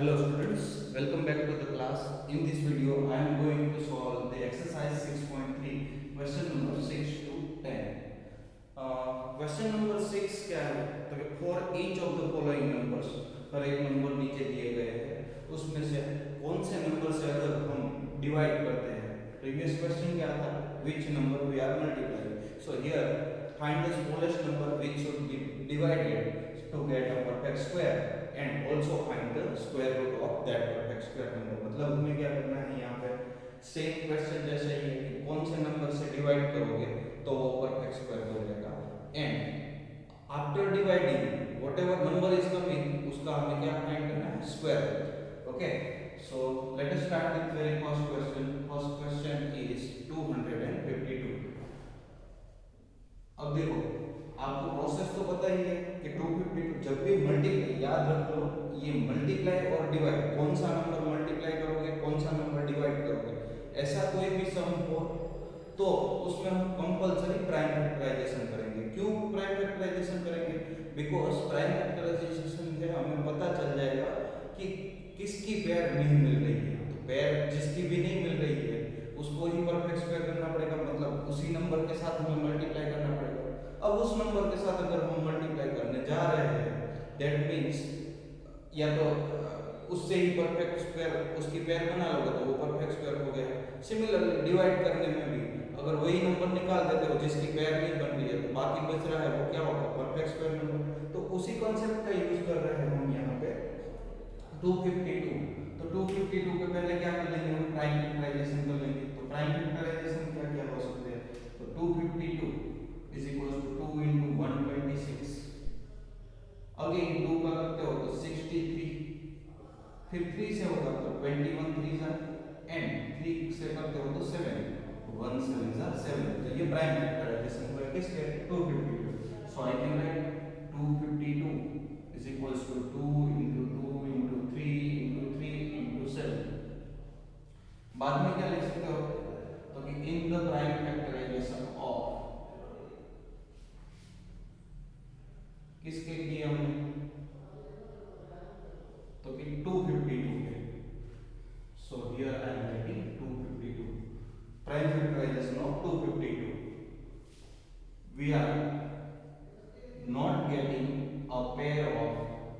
Hello students, welcome back to the class. In this video, I am going to solve the exercise 6.3, question number 6 to 10. Question number 6 क्या है? तो for each of the following numbers, हर एक number नीचे दिए गए हैं, उसमें से कौन से नंबर से अगर हम डिवाइड करते हैं, previous question क्या था? Which number we are multiplying? So here, find the smallest number which should be divided to get a perfect square. And also find the square root of that perfect square number. मतलब हमें क्या करना है यहाँ पे same question जैसे ही है कि कौन से नंबर से डिवाइड करोगे तो वो परफेक्ट स्क्वायर हो जाएगा। And after dividing whatever number is coming उसका हमें क्या फाइंड करना है, square root. Okay, so let us start with very first question. First question is 252। अब देखो, आपको प्रोसेस तो पता ही है कि 252 जब भी मल्टीप्लाई, याद रख लो ये मल्टीप्लाई और डिवाइड, कौन सा नंबर मल्टीप्लाई करोगे कौन सा नंबर डिवाइड करोगे, ऐसा कोई भी सम हो तो उसमें हम कंपलसरी प्राइम फैक्टराइजेशन करेंगे। क्यों प्राइम फैक्टराइजेशन करेंगे? बिकॉज प्राइम फैक्टराइजेशन से हमें पता चल जाएगा कि किसकी पेयर नहीं मिल रही है। तो पेयर जिसकी भी नहीं मिल रही है उसको ही परफेक्ट स्क्वायर करना पड़ेगा, मतलब उसी नंबर के साथ हमें मल्टीप्लाई करना पड़ेगा। अब उस नंबर के साथ अगर हम मल्टीप्लाई करने जा रहे हैं, दैट मीन्स या तो उससे ही परफेक्ट स्क्वायर उसकी पेयर बना लोगे तो वो परफेक्ट स्क्वायर हो गया। सिमिलरली डिवाइड करने में भी अगर वही नंबर निकाल देते हो जिसकी पेयर नहीं बन रही है तो बाकी बच रहा है वो क्या होगा, परफेक्ट स्क्वायर नंबर। तो उसी कॉन्सेप्ट का यूज कर रहे हैं हम यहाँ पे 252। तो 252 के पहले क्या कर लेंगे, हम प्राइम फैक्टराइजेशन कर लेंगे। तो प्राइम फैक्टराइजेशन क्या क्या हो सकते हैं? तो 252 is equals to 2 into 126। Again 2 का करते हो तो 63, फिर 3 से होगा तो 21 3 जा, एंड 3 से करते हो तो 7, 1 7 जा 7। तो ये प्राइम फैक्टराइजेशन हुआ किसके? 252। So I can write 252 is equals to 2 into 2 into 3 into 3 into 7। बाद में क्या लिख सकते हो? तो कि in the prime factorisation of, किसके किए हमने? तो कि 252 के। So here I am writing 252 prime factorisation of 252। We are not getting a pair of,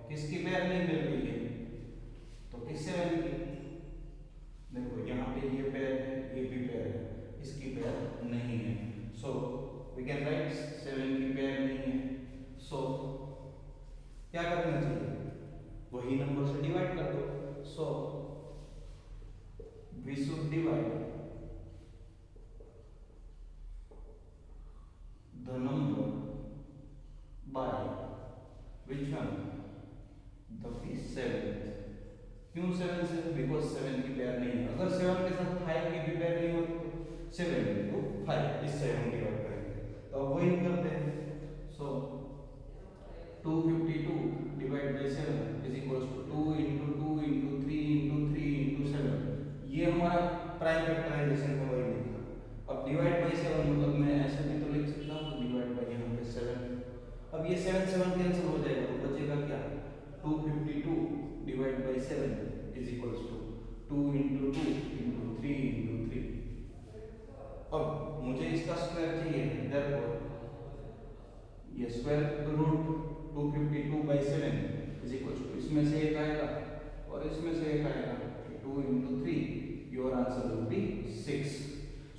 किसकी पेयर नहीं मिल रही है? तो कि 7 की। देखो यहाँ पे ये पेयर है, ये भी पेयर है, इसकी पेयर नहीं है। सो वी कैन राइट 7 की पेयर नहीं है। सो क्या करना चाहिए, वही नंबर से डिवाइड कर दो। So we should divide the number by which one, the 7। क्यों 7 से? बिकॉज 7 की पेयर नहीं है। अगर 7 के साथ 5 की भी पेयर नहीं होती तो 7 into 5 इससे हम डिवाइड करेंगे। तो अब वही करते हैं। So 252 divide by 7 is equals to 2 into 2 into 3 into 3 into 7। ये हमारा प्राइम फैक्टराइजेशन का वही लिखा। अब डिवाइड बाय 7 मतलब मैं ऐसे भी तो लिख सकता हूँ, तो डिवाइड बाय यहाँ पे 7। अब ये 7 7 कैंसिल हो जाएगा तो बचेगा क्या? 252 divide by 7 is equals to 2 into 2 into 3 into 3। अब मुझे इसका स्क्वायर चाहिए, देयरफॉर ये square root 252 by 7 is equal to, इसमें से एक आएगा और इसमें से एक आएगा, 2 into 3, your answer will be 6।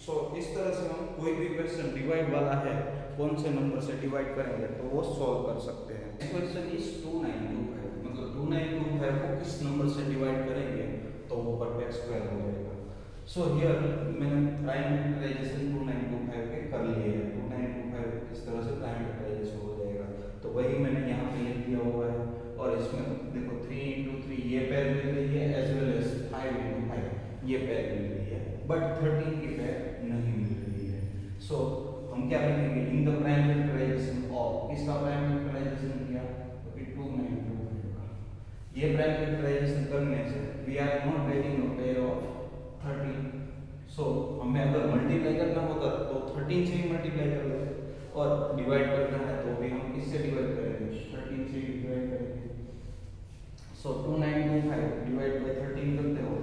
सो इस तरह से हम कोई भी क्वेश्चन डिवाइड वाला है, कौन से नंबर से डिवाइड करेंगे तो वो सॉल्व कर सकते हैं। क्वेश्चन इज 2925, मतलब 2925 को किस नंबर से डिवाइड करेंगे तो वो परफेक्ट स्क्वायर हो जाएगा। सो हियर मैंने प्राइम फैक्टराइजेशन 2925 के कर लिए हैं। 2925 इस तरह से प्राइम फैक्टराइजेशन हो जाएगा, तो वही मैंने यहाँ पे लिख दिया हुआ है। और इसमें देखो 3 into 3 ये पेयर मिल रही है, एज वेल एज 5 into 5 ये पेयर मिल रही है, बट 13 की पेयर नहीं मिल रही है। सो हम क्या लिखेंगे, in the prime factorisation of, किसका प्राइम फैक्टराइजेशन किया? तो कि 2925 का। ये प्राइम फैक्टराइजेशन करने से we are not getting a pair of 13। So हमें अगर मल्टीप्लाई करना होता तो 13 से ही मल्टीप्लाई कर लेते, और डिवाइड करना है तो भी हम किससे डिवाइड करेंगे? 13 से डिवाइड करेंगे। सो 2925 5 डिवाइड बाय 13 करते हो,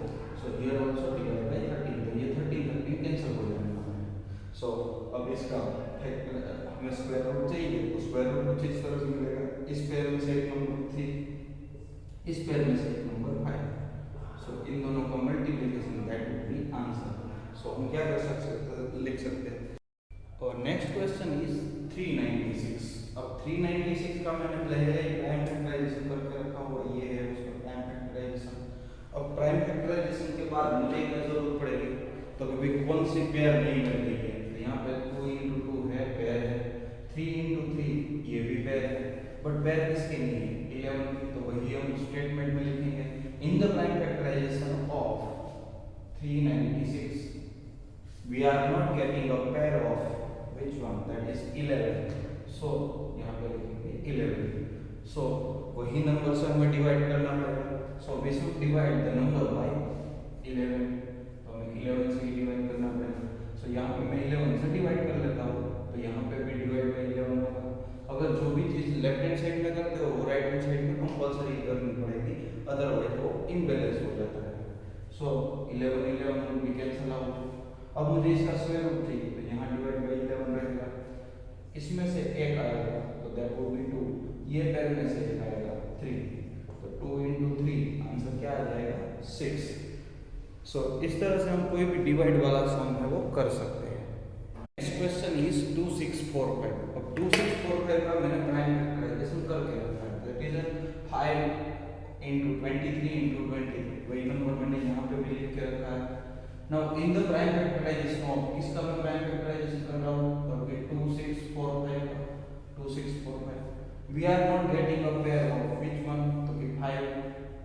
so here also divide by 13, तो ये 13 तक भी कैंसिल हो जाएगा। सो अब इसका हमें स्क्वायर रूट चाहिए, तो स्क्वायर रूट कुछ इस तरह से मिलेगा, इस पेयर में से एक नंबर 3, इस पेयर में से एक नंबर 5, सो इन दोनों का multiplication that would be answer. So हम क्या कर सकते लिख सकते हैं। और नेक्स्ट क्वेश्चन इज 396। अब 396 का मैंने पहले ही प्राइम फैक्टराइजेशन करके रखा हुआ, ये है उसका प्राइम फैक्टराइजेशन। अब प्राइम फैक्टराइजेशन के बाद मुझे क्या जरूरत पड़ेगी, तो कभी कौन सी पेयर नहीं मिल रही है, तो यहाँ पे 2 × 2 है, पेयर है, 3 × 3 ये भी पेयर है, बट पेयर किसकी नहीं है, 11 की, तो वही हम स्टेटमेंट में लिखेंगे, in the prime factorisation of 396 we are not getting a pair of which one, that is 11, so यहाँ पे लिखेंगे 11, so वही नंबर से हमें डिवाइड करना पड़ेगा, so we should divide the number by 11, तो हमें 11 से डिवाइड करना पड़ेगा, so यहाँ पे मैं 11 से डिवाइड कर लेता हूँ, तो यहाँ पे भी डिवाइड बाय 11 होगा। अगर जो भी चीज लेफ्ट हैंड साइड में करते हो वो राइट हैंड साइड में कंपलसरी करनी पड़ेगी, अदरवाइज वो इनबैलेंस हो जाता है। सो 11 भी कैंसिल आउट। अब मुझे इसका स्क्वायर रूट चाहिए, तो यहाँ डिवाइड बाय 11 रहेगा, इसमें से एक आएगा तो दैट वुड बी 2, ये पेयर में से एक आएगा 3, तो 2 × 3 आंसर क्या आ जाएगा 6। सो इस तरह से हम कोई भी डिवाइड वाला सम है वो कर सकते हैं। Next question is 2645। अब 2645 का मैंने प्राइम फैक्टराइजेशन करके रखा है, दैट इज 5 × 23 × 23, वही नंबर मैंने यहाँ पे भी लिख के रखा है। Now in the prime factorization of किसका मैं प्राइम फैक्टराइजेशन कर रहा हूँ, तो 2645, 2645 we are not getting a pair of which one, तो कि 5,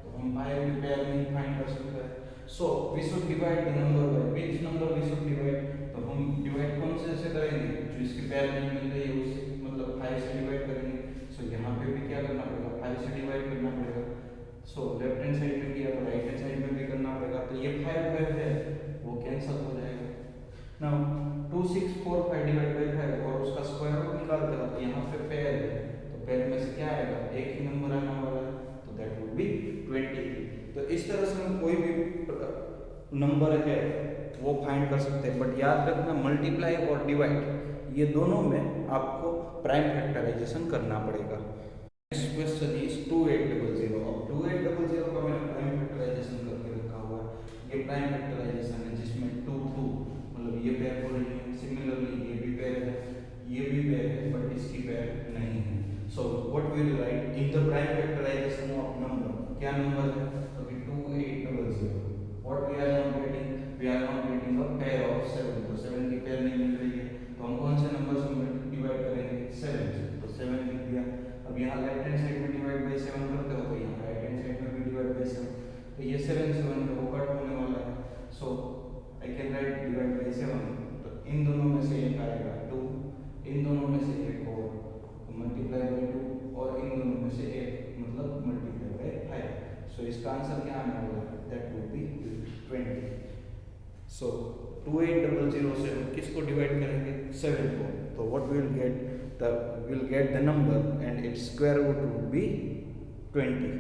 तो हम 5 के पेयर नहीं फाइंड कर सकते हैं, so we should divide the number by which number we should divide, तो हम डिवाइड कौन से करेंगे, जो इसके पेयर नहीं मिल रही है उससे, मतलब 5 से डिवाइड करेंगे, so यहाँ पे भी क्या करना पड़ेगा 5 से डिवाइड करना पड़ेगा, so लेफ्ट हैंड साइड में किया तो राइट हैंड साइड में भी करना पड़ेगा, तो ये 5 है वो कैंसिल हो जाएगा। नाउ 2645 डिवाइड बाय 5 और उसका स्क्वायर रूट निकालते हो, तो यहाँ पे पेयर है, तो पेयर में से क्या आएगा, एक ही नंबर आने वाला है, तो दैट वुड बी 23। तो इस तरह से हम कोई भी नंबर है वो फाइंड कर सकते हैं, बट याद रखना मल्टीप्लाई और डिवाइड ये दोनों में आपको प्राइम फैक्टराइजेशन करना पड़ेगा। Next question is 2800। अब 2800 का मैंने प्राइम फैक्टराइजेशन करके रखा हुआ है, ये प्राइम फैक्टराइजेशन है जिसमें 2 2 मतलब ये पेयर हो रही है, सिमिलरली ये भी पेयर है, ये भी पेयर है, बट इसकी पेयर नहीं है। So what will write in the prime factorisation of number, क्या नंबर है, तो 2800, what we are not getting, we are not getting a pair of 7, तो 7 की पेयर नहीं मिल रही है, तो हम कौन से नंबर से डिवाइड करेंगे 7 से, तो 7 लिख दिया। अब यहाँ लेफ्ट हैंड साइड में डिवाइड बाय 7 करते हो, तो यहाँ राइट हैंड साइड में भी डिवाइड बाय 7, तो ये 7 7 वो कट होने वाला है, so I can write divide by 7, तो इन दोनों में से एक आएगा 2, इन दोनों में से एक और मल्टीप्लाई बाय 2, और इन दोनों में से एक मतलब मल्टीप्लाई बाय 5, सो इसका आंसर क्या आने वाला है, दैट वुड बी 20। सो 2800 से हम किसको डिवाइड करेंगे 7 को, तो what will get the number and its square root would be 20.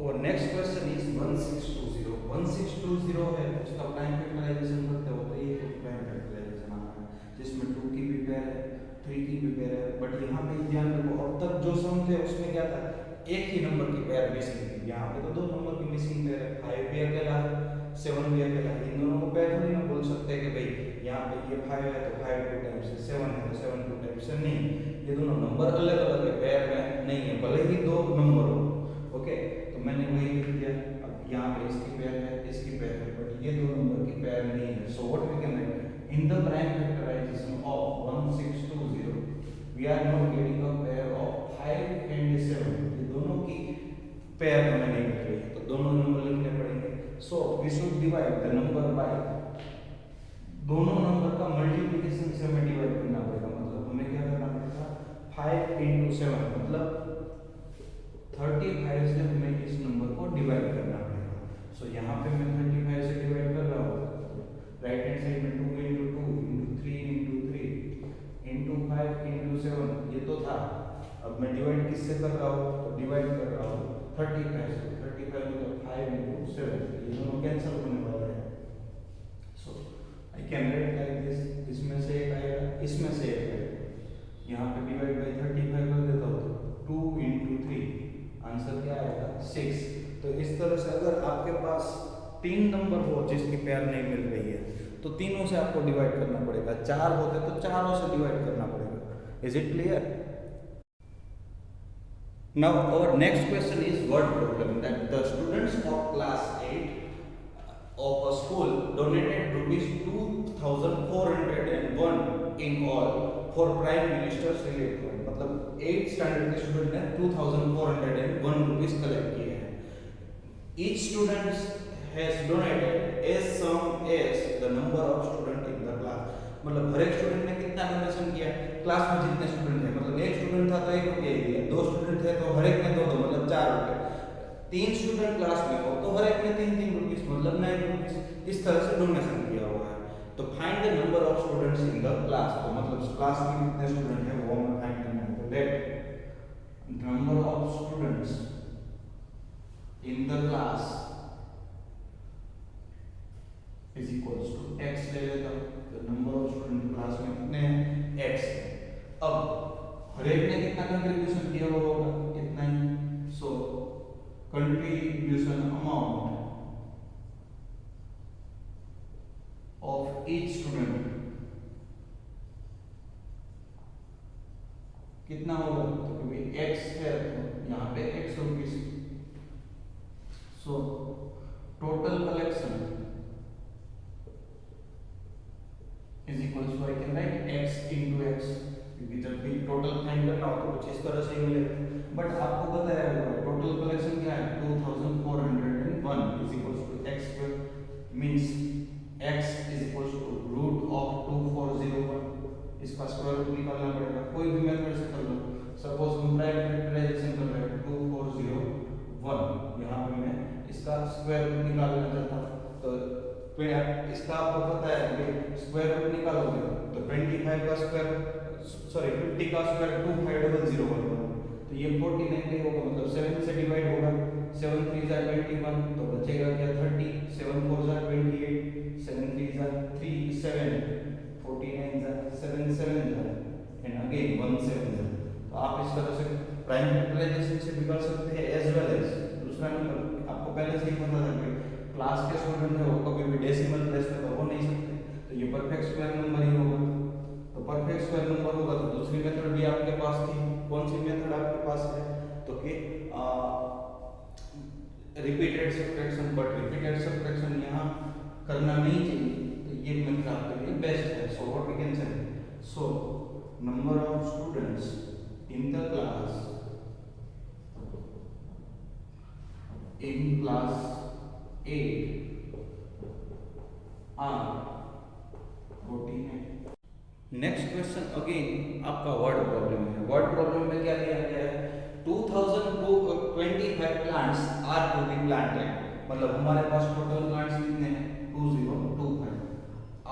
और नेक्स्ट क्वेश्चन इज 1620। 1620 है उसका प्राइम फैक्टराइजेशन करते हो, तो ये प्राइम फैक्टराइजेशन आता है जिसमें 2 की भी पेयर है, 3 की भी पेयर है, बट यहाँ पे ध्यान रखो अब तक जो सम थे उसमें क्या था, एक ही नंबर की पेयर मिसिंग थी, यहाँ पे तो 2 नंबर की मिसिंग पेयर है, 5 भी अकेला है, 7 भी अकेला है, इन दोनों को पेयर थोड़ी ना बोल सकते कि भाई यहाँ पे ये 5 है तो 5 2 टाइम्स से, 7 है तो 7 2 टाइम्स से, नहीं, ये दोनों नंबर अलग अलग है, पेयर में नहीं है, भले ही 2 नंबर हो, ओके, तो मैंने वही लिख दिया। अब यहाँ पे इसकी पेयर है, इसकी पेयर है, बट ये 2 नंबर की पेयर नहीं है, so what we can write in the prime factorisation of 1620 we are not getting a pair of 5 and 7, ये दोनों की पेयर हमें नहीं मिल रही है, तो दोनों नंबर लिखने पड़ेंगे, so we should divide the number by, दोनों नंबर का मल्टीप्लिकेशन से हमें डिवाइड करना पड़ेगा, मतलब हमें क्या करना पड़ेगा 5 × 7 मतलब 35 से हमें इस नंबर को डिवाइड करना पड़ेगा, सो यहाँ पे मैं 35 से डिवाइड कर रहा हूँ, राइट हैंड साइड में 2 × 2 × 3 × 3 × 5 × 7 ये तो था, अब मैं डिवाइड किससे कर रहा हूँ, तो डिवाइड कर रहा हूँ 35 35 मतलब 5 into 7, ये दोनों कैंसिल होने वाला है। So I can write like this, इसमें से एक आएगा, इसमें से एक आएगा, यहाँ पे डिवाइड बाई 35 कर देता हूँ तो 2 into 3, आंसर क्या आएगा 6। तो इस तरह से अगर आपके पास 3 नंबर हो जिसकी पेयर नहीं मिल रही है तो तीनों से आपको डिवाइड करना पड़ेगा, 4 होते तो चारों से डिवाइड करना पड़ेगा। Is it clear? Now our next question is word problem, that the students of class 8 of a school donated rupees 2401 in all for Prime Minister's Relief Fund। मतलब 8th स्टैंडर्ड के स्टूडेंट ने 2401 rupees collect किए हैं। Each student has donated as sum as the number of student in the class। मतलब हर एक student ने कितना donation किया, क्लास में जितने स्टूडेंट हैं, मतलब एक स्टूडेंट था तो 1 रुपया ही दिया, 2 स्टूडेंट थे तो हर एक ने 2 मतलब 4 रुपये, 3 स्टूडेंट क्लास में हो तो हर एक ने 3 रुपीस मतलब 9 रुपीस, इस तरह से डोनेशन किया हुआ है। तो find the number of students in the class, तो मतलब क्लास में कितने स्टूडेंट हैं वो हमें फाइंड करना है। तो let number of students in the class is equals to x ले लेता हूं, तो नंबर ऑफ स्टूडेंट क्लास में कितने हैं x। अब हर एक ने कितना कंट्रीब्यूशन किया हुआ होगा, इतना ही। So contribution amount of each student कितना होगा, तो क्योंकि x है तो यहाँ पे x rupees. So total collection is equals to I can write x into x, क्योंकि जब भी टोटल फाइंड करना हो तो कुछ इस तरह से ही मिलेगा। बट आपको बताया हुआ है टोटल कलेक्शन क्या है 2401 is equals to x square, means x is equals to root of 2401। इसका स्क्वायर रूट निकालना पड़ेगा, कोई भी मेथड से कर लो। सपोज हम प्राइम फैक्टराइजेशन कर रहे हैं 2401, यहाँ पे मैं इसका स्क्वायर रूट निकालना चाहता हूँ, तो इसका आपको पता है कि स्क्वायर रूट निकालोगे तो 25 का स्क्वायर सॉरी 50 का स्क्वायर 2500 होगा, तो ये 49 नहीं होगा, मतलब 7 से डिवाइड होगा, 7 3 जा 21, तो बचेगा क्या 30, 7 4 जा 28, 7 3 जा 3 7, 49 जा 7 7 जा एंड अगेन 1 7 जा। तो आप इस तरह से प्राइम फैक्टराइजेशन से भी कर सकते हैं एज वेल एज दूसरा नंबर। आपको पहले से ही पता था कि क्लास के स्टूडेंट है वो कभी भी डेसिमल प्लेस में तो हो नहीं सकते, तो ये परफेक्ट स्क्वायर नंबर ही होगा। तो परफेक्ट स्क्वायर नंबर होगा तो दूसरी मेथड भी आपके पास थी, कौन सी मेथड आपके पास है, तो कि repeated subtraction. But repeated subtraction यहाँ करना नहीं चाहिए, तो ये मेथड आपके लिए बेस्ट है। So what we can say, so number of students in the class in class 8 are 49. Next question again आपका वर्ड प्रॉब्लम है। वर्ड प्रॉब्लम में क्या दिया गया है 2025 plants are to be planted, मतलब हमारे पास टोटल प्लांट्स कितने हैं 2025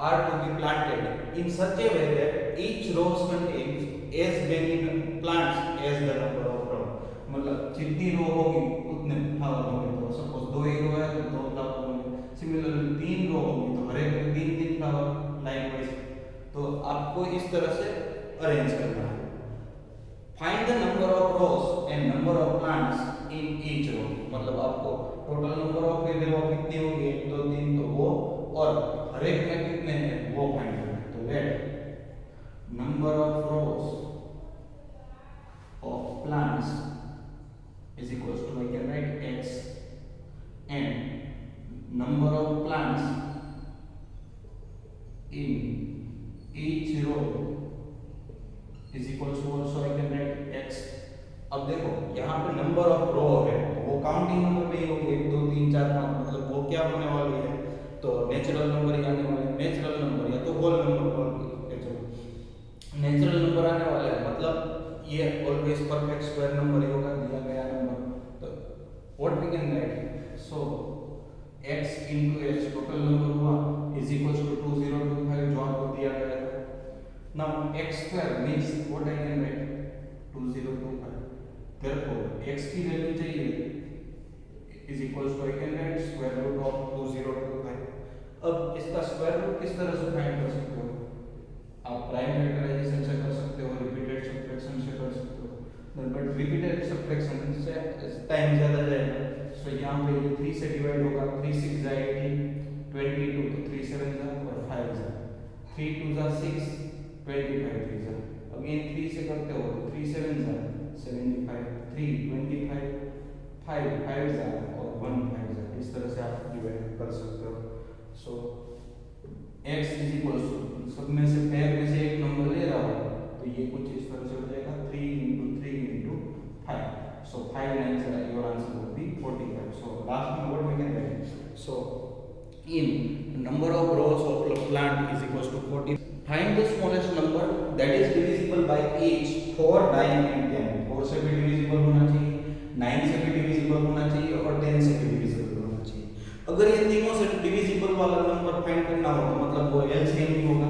are to be planted in such a way that each row contains as many plants as the number of row, मतलब जितनी रो होगी उतने फ्लावर होंगे। तो सपोज 2 रो है तो 2 फ्लावर होंगे, सिमिलरली 3 रो होगी तो हर एक में 3 फ्लावर लाइन वाइज। तो आपको इस तरह से अरेंज करना है। Find the number of rows and number of plants in each row, मतलब आपको टोटल नंबर ऑफ रो कितनी होगी 1 2 3 तो वो, और हर एक में कितने हैं वो फाइंड करना है। तो let number of rose of plants is equals to I can write x and number of plants in each row is equals to also I can write x। अब देखो यहाँ पे नंबर ऑफ रो है तो वो काउंटिंग नंबर में ही होगी 1 2 3 4 5, मतलब वो क्या होने वाली है तो नेचुरल नंबर ही आने वाले हैं। नेचुरल नंबर या तो होल नंबर, नेचुरल नंबर आने वाला है, मतलब ये ऑलवेज परफेक्ट स्क्वायर नंबर ही होगा दिया गया नंबर। तो what we can write, so x into x total number हुआ इज इक्वल्स टू 2025 जो आपको दिया गया था। Now x square means what I can write 2025, therefore x की वैल्यू चाहिए is equals to I can write square root of 2025। अब इसका स्क्वायर रूट किस तरह से फाइंड कर सकते हो? आप प्राइम फैक्टराइजेशन से कर सकते हो, रिपीटेड सब्ट्रैक्शन से कर सकते हो, बट रिपीटेड सब्ट्रैक्शन से टाइम ज्यादा जाएगा। सो यहाँ पे ये 3 से डिवाइड होगा, 3 6 जा 18, 22 तो 3 7 जा और 5 जा, 3 2 जा 6, 25 3 जा, अगेन 3 से करते हो तो 3 7 जा 75, 3 25, 5 5 जा और 1 5 जा, इस तरह से आप डिवाइड कर सकते हो। सो x इज इक्वल टू सब में से पेयर में से एक नंबर ले रहा हो तो ये कुछ इस तरह से हो जाएगा 3 × 3 × 5। So 5 9 your answer would be 45. So last one what we can write? So in number of rows of plant is equals to 40. Find the smallest number that is divisible by each 4 9 and 10. 4 से भी divisible होना चाहिए, 9 से भी divisible होना चाहिए और 10 से भी divisible होना चाहिए। अगर ये तीनों से divisible वाला नंबर फाइंड करना हो तो मतलब वो LCM ही होगा।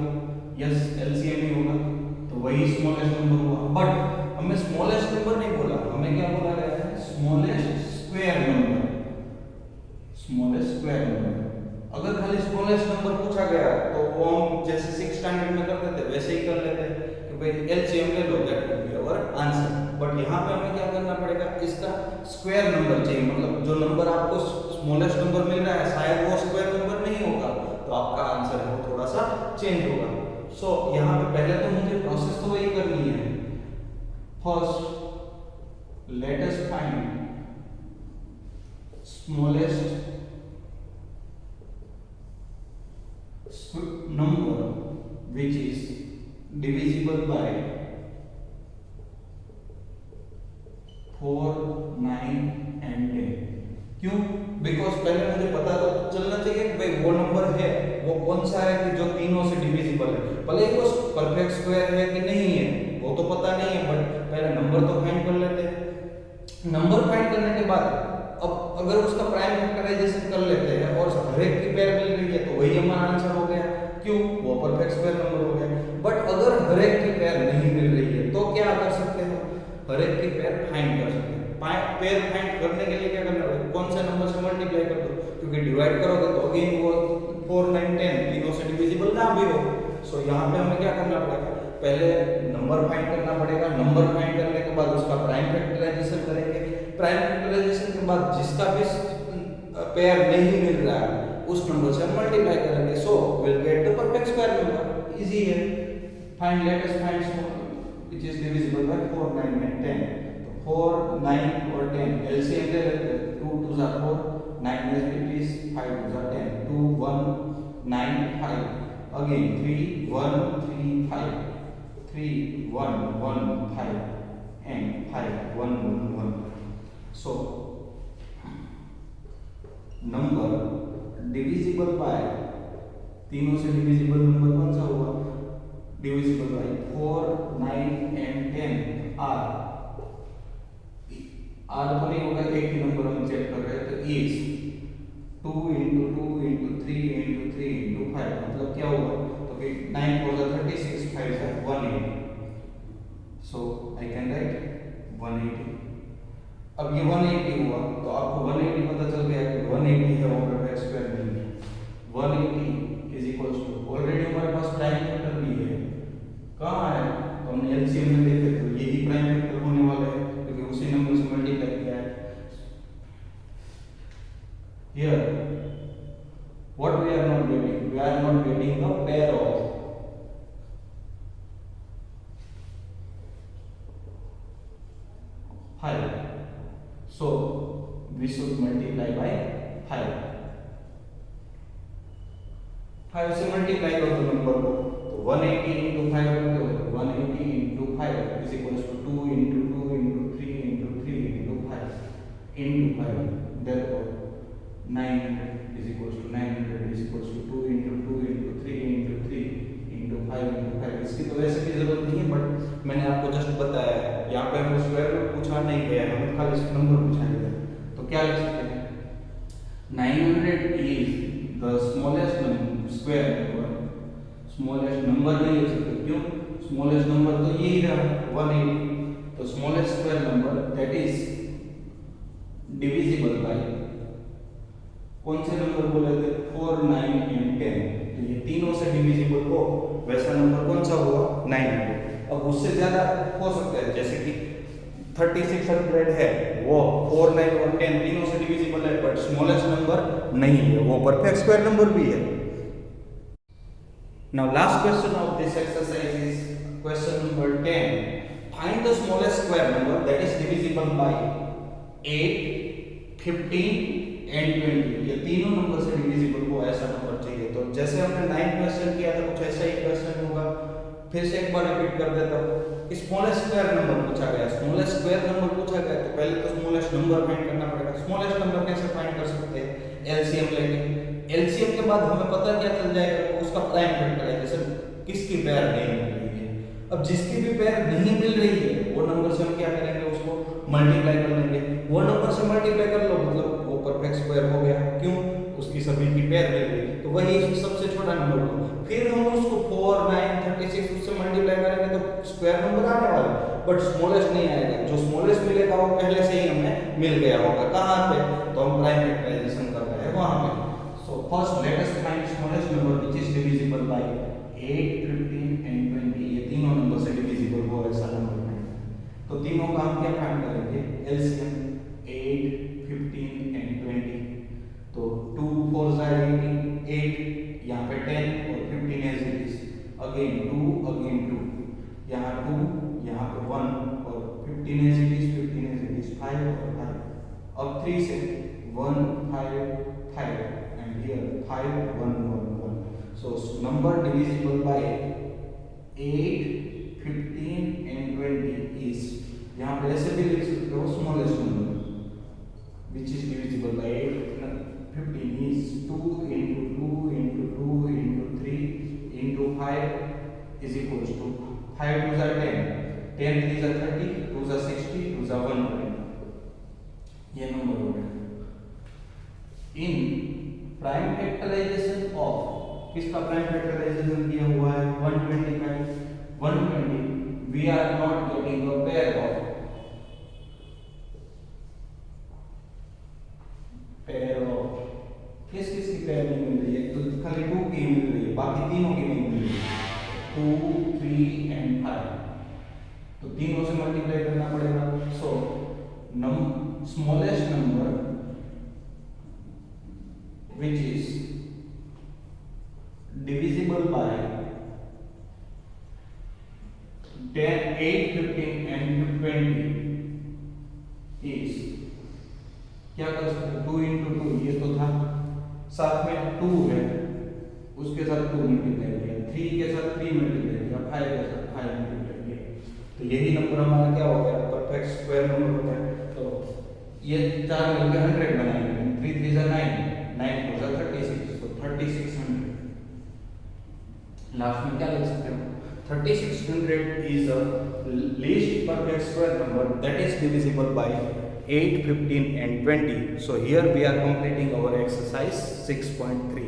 यस LCM ही होगा तो वही स्मॉलेस्ट नंबर हुआ। बट हमें स्मॉलेस्ट नंबर नहीं बोला, हमें क्या बोला गया है? Smallest square number. Smallest square number. अगर खाली स्मॉलेस्ट नंबर पूछा गया तो वो हम जैसे 6 स्टैंडर्ड में करते थे वैसे ही कर लेते कि भाई LCM ले लो, that will be our answer. But यहाँ पे हमें क्या करना पड़ेगा? इसका स्क्वायर नंबर चाहिए, मतलब जो नंबर आपको स्मॉलेस्ट नंबर मिल रहा है शायद वो स्क्वायर नंबर नहीं होगा तो आपका आंसर है वो थोड़ा सा चेंज होगा। सो यहाँ पे पहले तो मुझे प्रोसेस तो वही करनी है। First, let us find smallest number which is divisible by 4, 9 and 10. क्यों? बिकॉज पहले मुझे पता तो चलना चाहिए कि भाई वो नंबर है वो कौन सा है कि जो तीनों से डिविजिबल है, भले ही वो परफेक्ट स्क्वायर है कि नहीं है वो तो पता नहीं है, बट पहले नंबर तो फाइंड कर लेते हैं। नंबर फाइंड करने के बाद अब अगर उसका प्राइम फैक्टराइजेशन कर लेते हैं और हर एक की पेयर मिल रही है तो वही हमारा आंसर हो गया। क्यों? वो परफेक्ट स्क्वायर नंबर हो गया। बट अगर हर एक की पेयर नहीं मिल रही है तो क्या कर सकते हो? हर एक की पेयर फाइंड कर सकते हैं। पेयर फाइंड करने के लिए क्या करना पड़ेगा? कौन से नंबर से मल्टीप्लाई कर दो, क्योंकि डिवाइड करोगे तो अगेन वो 4 9 10 तीनों से डिविजिबल ना भी हो। सो यहाँ पे हमें क्या करना पड़ेगा? पहले नंबर फाइंड करना पड़ेगा। नंबर फाइंड करने के बाद उसका प्राइम फैक्टराइजेशन करेंगे। प्राइम फैक्टराइजेशन के बाद जिसका भी पेयर नहीं मिल रहा है उस नंबर से मल्टीप्लाई करेंगे। So will get the perfect square number. Easy है। Find let us find which is divisible by 4 9 and 10। तो 4 9 और 10 एलसीएम ले लेते हैं। 2 2 जा 4, 9 इट इज 5 2 जा 10, 2 1 9 5, again 3 1 3 5, 3 1 1 5 and 5 1 1 1। So number divisible by, तीनों से डिविजिबल नंबर कौन सा हुआ? डिविजिबल बाय 4 9 and 10 आर तो नहीं होगा, एक ही नंबर हम चेक कर रहे हैं तो इज 2 × 2 × 3 × 3 × 5 मतलब क्या होगा? तो फिर 9 4 36 5 180। सो आई कैन राइट 180। अब ये 180 हुआ तो आपको 180 पता चल गया कि 180 है वो परफेक्ट स्क्वायर नहीं है। 180 इज इक्वल्स टू, ऑलरेडी हमारे पास प्राइम फैक्टर भी है। कहाँ है? तो हमने एलसीएम में देखे तो यही प्राइम फैक्टर होने वाला है क्योंकि उसी नंबर से मल्टीप्लाई किया है। Here what we are not getting? We are not getting the pair of five. So we should multiply by 5. 5 से मल्टीप्लाई कर दो नंबर को तो 180 into 5 करते हो तो 180 into 5 is equals to 2 into 2 into 3 into 3 into 5 into 5. Therefore 900 is equals to 900 is equals to 2 into 2 into 3 into 3 into 5 into 5। इसकी तो वैसे भी जरूरत नहीं है बट मैंने आपको जस्ट बताया है। यहाँ पे हमें स्क्वायर रूट पूछा नहीं गया है, हमें खाली नंबर पूछा गया है। तो क्या लिख सकते हैं? 900 is the smallest square number। Smallest number नहीं लिख सकते, क्यों? स्मॉलेस्ट नंबर तो यही रहा 180। तो smallest square number that is divisible bye कौन से नंबर बोले थे 4, 9 एंड 10, तो ये तीनों से डिविजिबल हो वैसा नंबर कौन सा हुआ 900। अब उससे ज्यादा हो सकता है, जैसे कि 3600 है वो 4, 9 और 10 तीनों से डिविजिबल है, बट स्मॉलेस्ट नंबर नहीं है, वो परफेक्ट स्क्वायर नंबर भी है। Now last question of this exercise is question number 10, find the smallest square number that is divisible bye 8, 15 and 20। ये तीनों नंबर से डिविजिबल हो ऐसा नंबर चाहिए। तो जैसे हमने 9 क्वेश्चन किया था, कुछ ऐसा ही क्वेश्चन होगा। फिर से एक बार रिपीट कर देता हूँ। स्मॉलेस्ट स्क्वायर नंबर पूछा गया, स्मॉलेस्ट स्क्वायर नंबर पूछा गया, तो पहले तो स्मॉलेस्ट नंबर फाइंड करना पड़ेगा। स्मॉलेस्ट नंबर कैसे फाइंड कर सकते हैं? एलसीएम लेंगे। एलसीएम के बाद हमें पता क्या चल जाएगा, उसका प्राइम फैक्टराइजेशन किसकी पेयर नहीं मिल रही है। अब जिसकी भी पेयर नहीं मिल रही है वो नंबर से हम क्या करेंगे, उसको मल्टीप्लाई कर लेंगे। वो नंबर से मल्टीप्लाई कर लो मतलब वो परफेक्ट स्क्वायर हो गया। क्यों? उसकी सभी की पेयर मिल गई, तो वही सबसे छोटा नंबर होगा। फिर हम उसको 4, 9, 36 उससे मल्टीप्लाई करेंगे तो स्क्वायर नंबर आने वाला, बट स्मॉलेस्ट नहीं आएगा। जो स्मॉलेस्ट मिलेगा वो पहले से ही हमें मिल गया होगा। कहाँ पे? तो हम प्राइम फैक्टराइजेशन कर रहे हैं वहां पे। So first let us find smallest number which is divisible bye 8, 15 and 20। ये तीनों नंबर से डिविजिबल हो ऐसा नंबर है। तो तीनों का हम क्या फाइंड करेंगे? LCM 8, 15 and 20। तो 2, 4 8, यहाँ पे 10 और 15 एज इट इज, अगेन 2 यहाँ 2, यहाँ पे 1 और 15 एज इट इज 5 और 5। अब 3 से 1, 5, 5 and here 5, 1, 1, 1। So number divisible by 8, 15 and 20 is, यहाँ पे ऐसे भी लिख सकते हो smallest number which is divisible by 8, 15 is 2 into 2 into 2 into 3 into 5 is equals to 5 2s are 10, 10 3s are 30, 2s are 60, 2s are 120। ये नंबर हो गया। इन प्राइम फैक्टराइजेशन ऑफ, किसका प्राइम फैक्टराइजेशन किया हुआ है? 125, 120। We are not getting a pair of किस की pair नहीं मिल रही है? तो खाली 2 की मिल रही है, बाकी तीनों की नहीं मिल रही है। 2, 3 एंड 5, तो तीनों से मल्टीप्लाई करना पड़ेगा। सो smallest number which is divisible by 10, 8, 15 and 20 is, क्या कर सकते हैं? 2 into 2 ये तो था, साथ में 2 है, उसके साथ 2 मल्टीप्लाई किया, 3 के साथ 3 मल्टीप्लाई किया, 5 के साथ 5 मल्टीप्लाई किया, तो यही नंबर हमारा क्या हो गया? परफेक्ट स्क्वायर नंबर हो गया। तो ये चार मिलकर 100 बनाएंगे। 3 3 जा 9, 9 4 जा 36, तो 3600। लास्ट में क्या लिख सकते हो? 3600 is the least perfect square number that is divisible by 8, 15 and 20. So here we are completing our exercise 6.3.